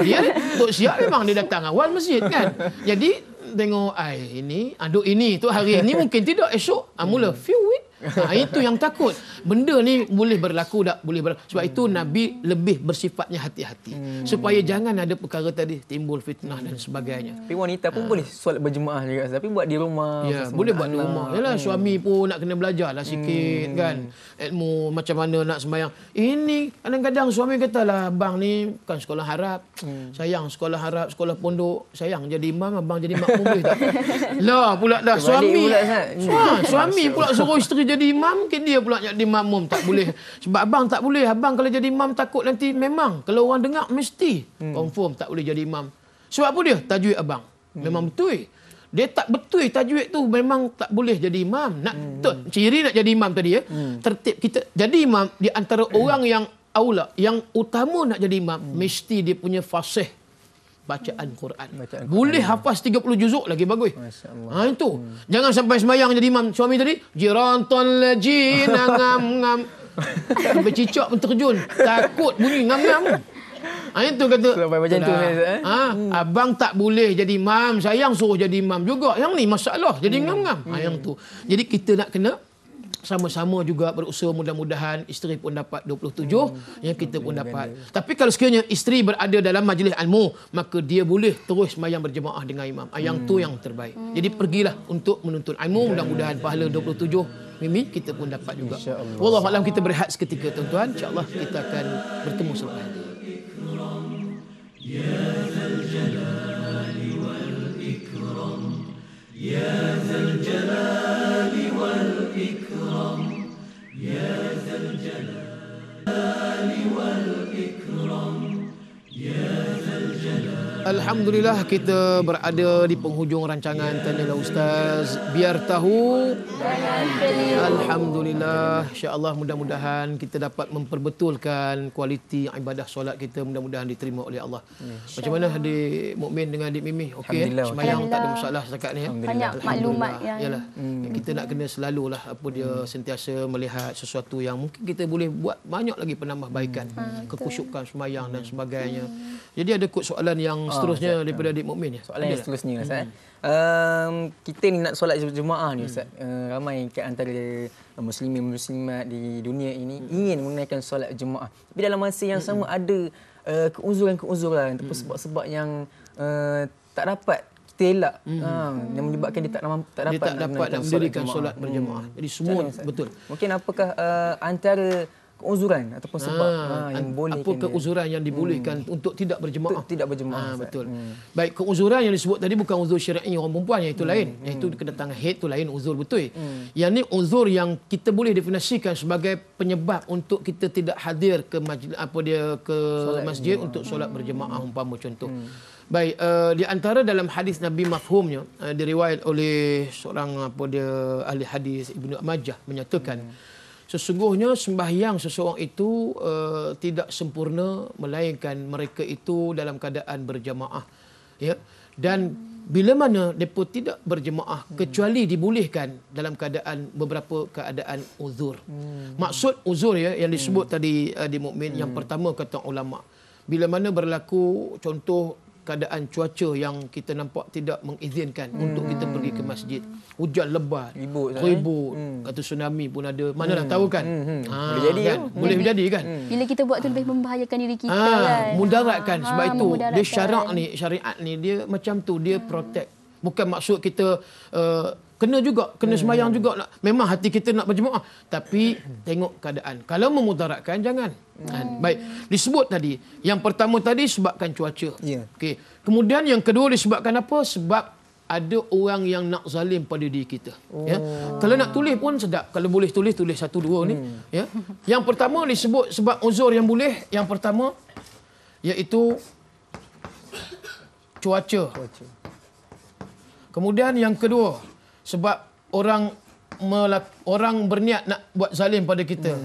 Dia Tok Siak memang dia datang awal masjid kan. Jadi tengok ini, aduk ini tu hari ini mungkin tidak, esok mula few week Itu yang takut. Benda ni boleh berlaku tak? Boleh berlaku. Sebab itu Nabi lebih bersifatnya hati-hati. Supaya jangan ada perkara tadi timbul fitnah dan sebagainya. Tapi wanita pun boleh solat berjemaah juga. Tapi buat di rumah. Ya, boleh buat di rumah. Yalah, suami pun nak kena belajar lah sikit kan. Ilmu macam mana nak sembahyang. Ini kadang-kadang suami katalah, abang ni kan sekolah harap. Sayang sekolah harap, sekolah pondok. Sayang jadi imam, abang jadi makmum boleh tak? Lah pula dah suami. Suami pula suruh isteri jadi imam, mungkin dia pula jadi makmum. Tak boleh. Sebab abang tak boleh. Abang kalau jadi imam takut nanti memang. Kalau orang dengar mesti. Confirm tak boleh jadi imam. Sebab apa dia? Tajwid abang. Memang betul. Dia tak betul tajwid tu memang tak boleh jadi imam. Ciri nak jadi imam tadi ya. Tertib kita jadi imam di antara orang yang aula, yang utama nak jadi imam, mesti dia punya fasih bacaan Quran. Boleh hafaz 30 juzuk lagi bagus. Itu. Jangan sampai sembahyang jadi imam. Suami tadi jiranton lajina ngam-ngam. Sampai cicak pun terjun. Takut bunyi ngam-ngam. Itu kata. Macam tu, abang tak boleh jadi imam. Sayang suruh jadi imam juga. Yang ni masalah. Jadi ngam-ngam. Yang tu. Jadi kita nak kena sama-sama juga berusaha, mudah-mudahan isteri pun dapat 27, yang kita pun dapat. Tapi kalau sekiranya isteri berada dalam majlis ilmu, maka dia boleh terus sembahyang berjemaah dengan imam. Yang tu yang terbaik. Jadi pergilah untuk menuntut ilmu, mudah-mudahan pahala 27 Mimi kita pun dapat juga. Wallahu a'lam, kita berehat seketika tuan-tuan. Insya-Allah kita akan bertemu selepas ini. Ya Dzal Jalali wal Ikram, Ya Dzal Jalali wal Ikram, Ya Dzal Jalali wal Ikram, Ya Dzal Jalali. Alhamdulillah, kita berada di penghujung rancangan Tanyalah Ustaz. Biar tahu. Alhamdulillah, insya-Allah mudah-mudahan kita dapat memperbetulkan kualiti ibadah solat kita, mudah-mudahan diterima oleh Allah. Macam mana adik Mukmin dengan adik Mimi? Okey, semayang tak ada masalah setakat ni ya. Banyak maklumat yang yalah. Kita nak kena selalulah apa dia sentiasa melihat sesuatu yang mungkin kita boleh buat banyak lagi penambahbaikan, kekhusyukan semayang dan sebagainya. Jadi ada kod soalan yang seterusnya daripada adik Mukmin ya. Soalan yang seterusnya Ustaz. Kita ni nak solat jemaah ni Ustaz. Ramai antara muslimin muslimat di dunia ini ingin menunaikan solat jemaah. Tapi dalam masa yang sama ada keuzuran-keuzuran ataupun sebab-sebab yang tak dapat kita elak, yang menyebabkan dia tak dapat mendirikan solat berjemaah. Jadi semua betul. Mungkin apakah antara keuzuran ataupun sebab yang boleh keuzuran yang dibolehkan untuk tidak berjemaah. Tidak berjemaah. Betul. Baik, keuzuran yang disebut tadi bukan uzur syar'i orang perempuan, yang itu lain. Iaitu kedatangan haid itu lain uzur betul. Yang ni uzur yang kita boleh definisikan sebagai penyebab untuk kita tidak hadir ke masjid untuk solat berjemaah umpama contoh. Baik, di antara dalam hadis Nabi mafhumnya diriwayat oleh seorang ahli hadis Ibnu Majah menyatakan sesungguhnya sembahyang seseorang itu tidak sempurna melainkan mereka itu dalam keadaan berjamaah. Ya. Dan bila mana mereka tidak berjemaah kecuali dibolehkan dalam keadaan beberapa keadaan uzur. Maksud uzur ya yang disebut tadi di Mukmin, yang pertama kata ulama, bila mana berlaku contoh keadaan cuaca yang kita nampak tidak mengizinkan untuk kita pergi ke masjid. Hujan lebat, ribut, kata tsunami pun ada. Mana dah tahu kan? Boleh jadi kan? Boleh jadi kan? Bila kita buat tu lebih membahayakan diri kita kan. Mudaratkan. Sebab itu dia syariat ni dia macam tu, dia protect. Bukan maksud kita kena semayang juga nak, memang hati kita nak berjemaah, tapi tengok keadaan. Kalau memudaratkan jangan. Baik, disebut tadi yang pertama tadi sebabkan cuaca. Okey. Kemudian yang kedua disebabkan apa? Sebab ada orang yang nak zalim pada diri kita. Ya. Kalau nak tulis pun sedap. Kalau boleh tulis 1 2 ni, ya. Yang pertama disebut sebab uzur yang boleh, yang pertama iaitu cuaca. Kemudian yang kedua sebab orang berniat nak buat zalim pada kita.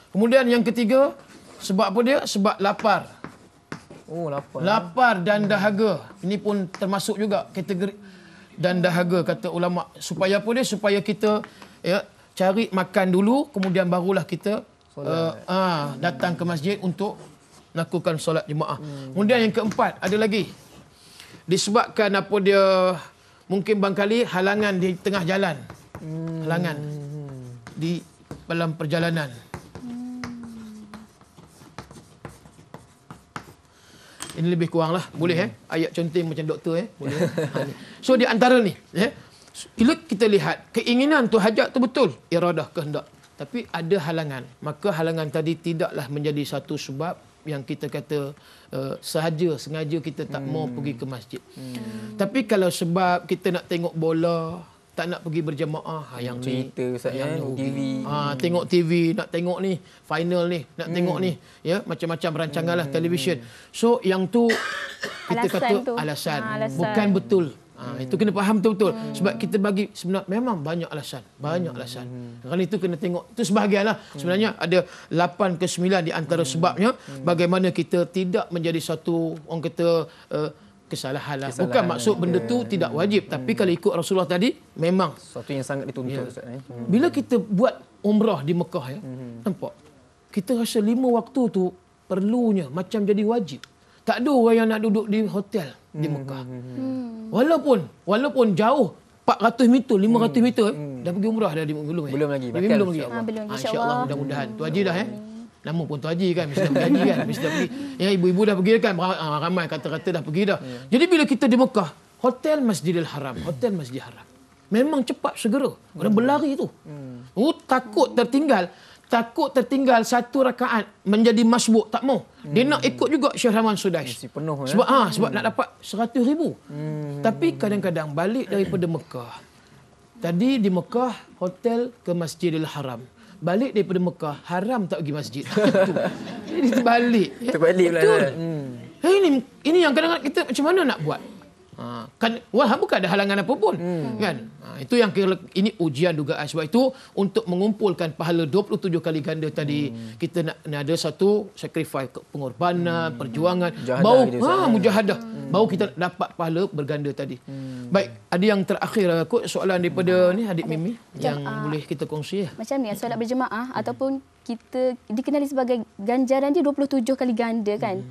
Kemudian yang ketiga sebab apa dia? Sebab lapar. Lapar. Lapar dan dahaga. Ini pun termasuk juga kategori dan dahaga kata ulama. Supaya apa dia? Supaya kita cari makan dulu, kemudian barulah kita datang ke masjid untuk lakukan solat jemaah. Kemudian yang keempat ada lagi disebabkan apa dia, mungkin barangkali halangan di tengah jalan. Halangan di dalam perjalanan. Ini lebih kurang lah. Boleh ayat conteng macam doktor boleh. So di antara ni bila kita lihat keinginan tu, hajat tu betul, iradah, kehendak. Tapi ada halangan. Maka halangan tadi tidaklah menjadi satu sebab yang kita kata sengaja kita tak mau pergi ke masjid. Tapi kalau sebab kita nak tengok bola, tak nak pergi berjamaah, yang cerita yang TV. Tengok TV, nak tengok ni final ni, nak tengok ni, ya, macam-macam rancangan lah televisyen. So yang tu kita kata alasan. Bukan betul. Itu kena faham betul-betul. Sebab kita bagi sebenarnya memang banyak alasan. Kerana itu kena tengok. Itu sebahagianlah. Sebenarnya ada 8 ke 9 di antara sebabnya bagaimana kita tidak menjadi satu, orang kata, kesalahan lah. Bukan maksud benda tu tidak wajib. Tapi kalau ikut Rasulullah tadi, memang sesuatu yang sangat dituntut. Bila kita buat umrah di Mekah, nampak? Kita rasa 5 waktu tu perlunya macam jadi wajib. Tak ada orang yang nak duduk di hotel di Mekah. Walaupun jauh 400 meter, 500 meter, dah pergi umrah dah belum? Belum lagi. Belum lagi. Belum, InsyaAllah, mudah-mudahan. Tu Haji dah Nama pun Tu Haji kan, mesti dah pergi kan, mesti dah pergi. Ya, ibu-ibu dah pergi kan, ramai kata-kata dah pergi dah. Jadi bila kita di Mekah, hotel Masjidil Haram, hotel Masjid Haram. Memang cepat segera. Orang berlari tu. Takut tertinggal satu rakaat menjadi masbuk, tak mau. Dia nak ikut juga Syekh Rahman Sudais. Penuh, sebab nak dapat 100,000. Tapi kadang-kadang balik daripada Mekah. Tadi di Mekah hotel ke Masjidil Haram. Balik daripada Mekah, haram tak pergi masjid. Jadi terbalik. Betul. Ini yang kadang-kadang kita macam mana nak buat? Kan bukan ada halangan apa pun kan. Itu yang ini ujian dugaan. Sebab itu untuk mengumpulkan pahala 27 kali ganda tadi, kita nak ada satu sacrifice, pengorbanan, perjuangan, mujahadah. Baru kita dapat pahala berganda tadi. Baik, ada yang terakhir kot soalan daripada ni adik Mimi yang boleh kita kongsi Macam ni, solat berjemaah ataupun kita dikenali sebagai ganjaran dia 27 kali ganda kan.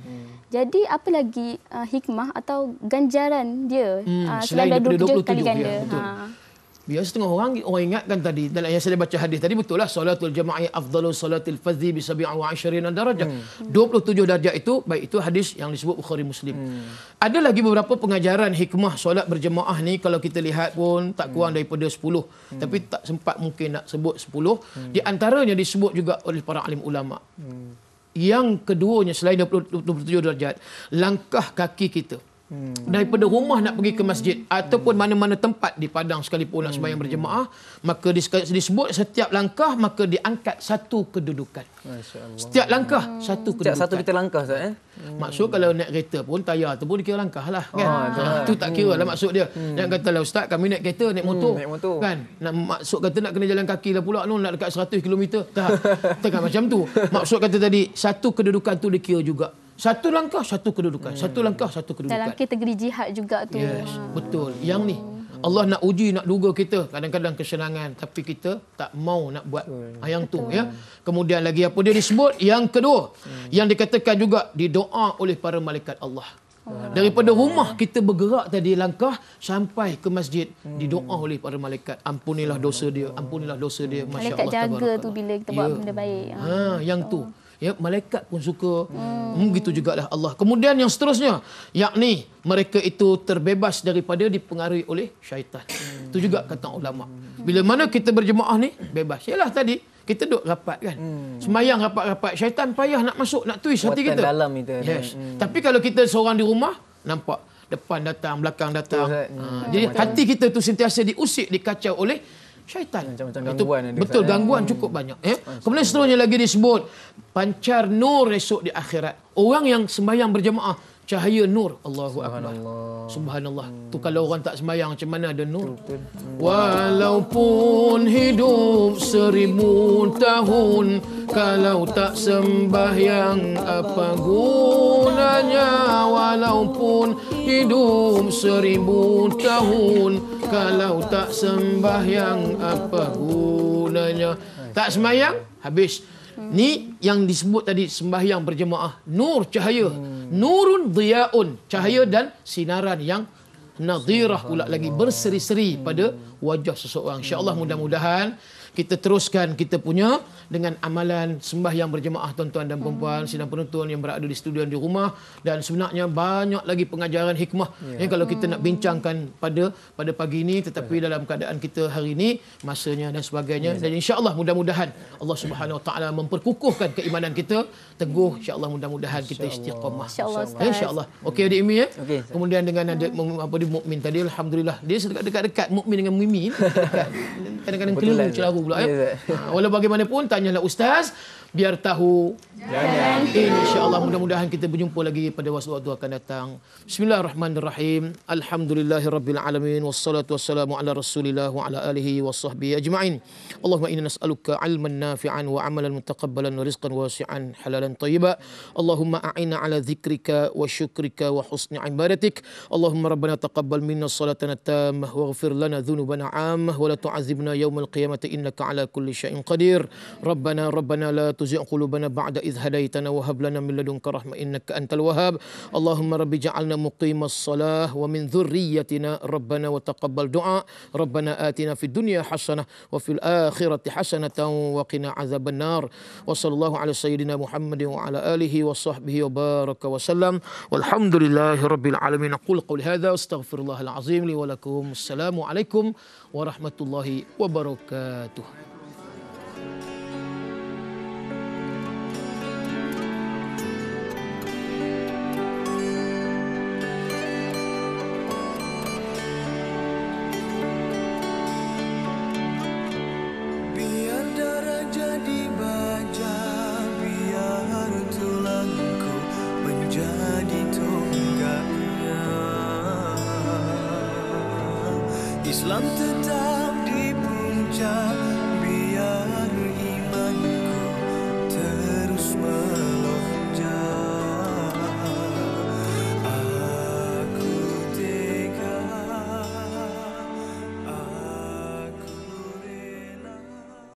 Jadi apa lagi hikmah atau ganjaran dia selain daripada 27 kali ganda? Biasa setengah orang ingatkan tadi dalam yang saya baca hadis tadi, betul lah, salatul jama'i afdalu salatil fardhi bi 27 darajah. 27 darjah itu, baik itu hadis yang disebut Bukhari Muslim. Ada lagi beberapa pengajaran hikmah solat berjemaah ni, kalau kita lihat pun tak kurang daripada 10. Tapi tak sempat mungkin nak sebut 10. Di antaranya disebut juga oleh para alim ulama. Yang keduanya selain 27 darjat, langkah kaki kita daripada rumah nak pergi ke masjid ataupun mana-mana tempat di padang sekalipun nak sembahyang berjemaah, maka disebut setiap langkah maka diangkat satu kedudukan. Setiap langkah satu kedudukan. Setiap satu kita langkah, Ustaz. Maksud kalau naik kereta pun tayar tu pun dikira langkah lah kan. Itu tak kira lah maksud dia. Jangan kata lah, Ustaz kami naik kereta, naik motor. Kan. Maksud kata nak kena jalan kaki lah pula nak dekat 100 km. Tak kan macam tu. Maksud kata tadi satu kedudukan tu dikira juga. Satu langkah, satu kedudukan. Satu langkah, satu kedudukan. Dalam kategori jihad juga tu. Yes, betul. Yang ni, Allah nak uji, nak duga kita. Kadang-kadang kesenangan. Tapi kita tak mau nak buat yang tu. Ya. Kemudian lagi apa dia disebut? Yang kedua, yang dikatakan juga didoa oleh para malaikat Allah. Daripada rumah kita bergerak tadi langkah sampai ke masjid, didoa oleh para malaikat. Ampunilah dosa dia, ampunilah dosa dia. Masya Malaikat Allah, jaga tu bila kita buat benda baik. Yang tu. Ya, malaikat pun suka. Begitu jugalah Allah. Kemudian yang seterusnya, yakni mereka itu terbebas daripada dipengaruhi oleh syaitan. Itu juga kata ulama. Bila mana kita berjemaah ni, bebas. Yalah tadi, kita duduk rapat kan. Semayang rapat-rapat. Syaitan payah nak masuk, nak twist hati kita. Dalam itu. Yes. Tapi kalau kita seorang di rumah, nampak depan datang, belakang datang. Jadi hati kita tu sentiasa diusik, dikacau oleh syaitan. Macam-macam gangguan ada. Betul, gangguan cukup banyak. Kemudian seterusnya lagi disebut pancar nur esok di akhirat. Orang yang sembahyang berjemaah, cahaya nur. Allahu Akbar. Subhanallah. Tu kalau orang tak sembahyang macam mana ada nur? Walaupun hidup 1000 tahun, kalau tak sembahyang apa gunanya? Walaupun hidup 1000 tahun, kalau tak sembahyang apa gunanya? Tak sembahyang, habis. Ni yang disebut tadi sembahyang berjemaah, nur cahaya. Nurun dhiyaun, cahaya dan sinaran yang nadhirah pula lagi, berseri-seri pada wajah seseorang. InsyaAllah mudah-mudahan kita teruskan kita punya dengan amalan sembahyang berjemaah tuan-tuan dan puan-puan, sidang penonton yang berada di studio di rumah, dan sebenarnya banyak lagi pengajaran hikmah yang kalau kita nak bincangkan pada pagi ini, tetapi dalam keadaan kita hari ini masanya dan sebagainya, dan insya-Allah mudah-mudahan Allah Subhanahu Wa Taala memperkukuhkan keimanan kita teguh, insya-Allah mudahan kita istiqamah, insya-Allah. Okey adik Imi ya. Okay, kemudian dengan ada apa di mukmin tadi, alhamdulillah dia dekat-dekat mukmin dengan Mimi kadang-kadang keliru celaru pula ya. Walau bagaimanapun tanyalah ustaz biar tahu jalan. InsyaAllah mudah-mudahan kita berjumpa lagi pada waktu-waktu akan datang. Bismillahirrahmanirrahim. Alhamdulillahirabbil alamin wassalatu wassalamu ala Rasulillah wa ala alihi washabbihi ajma'in. Allahumma inna nas'aluka 'ilman nafi'an wa 'amalan mutaqabbalan wa rizqan wasi'an halalan thayyiban. Allahumma a'inna 'ala dzikrika wa syukrika wa husni ibadatik. Allahumma rabbana taqabbal minna salatana tammah waghfir lana dhunubana 'ammah wa la tu'adzibna yawmal qiyamati innaka 'ala kulli syai'in qadir. Rabbana la tuzigh qulubana ba'da idh hadaitana wa hab lana min ladunka rahmah innaka antal wahhab. Allahumma rabbi ja'alna muqimas salah wa min dhurriyyatina rabbana wa taqabbal du'a. Rabbana atina fid dunya hasanah wa fil akhirati hasanatan wa qina adzaban nar. Wa sallallahu ala sayyidina Muhammadin wa ala alihi wa sahbihi wa baraka wa sallam. Walhamdulillahi rabbil alamin. Aqul qawli hadha astaghfirullahal azim li wa lakum. Assalamu alaikum warahmatullahi wabarakatuh. Islam tetap di puncak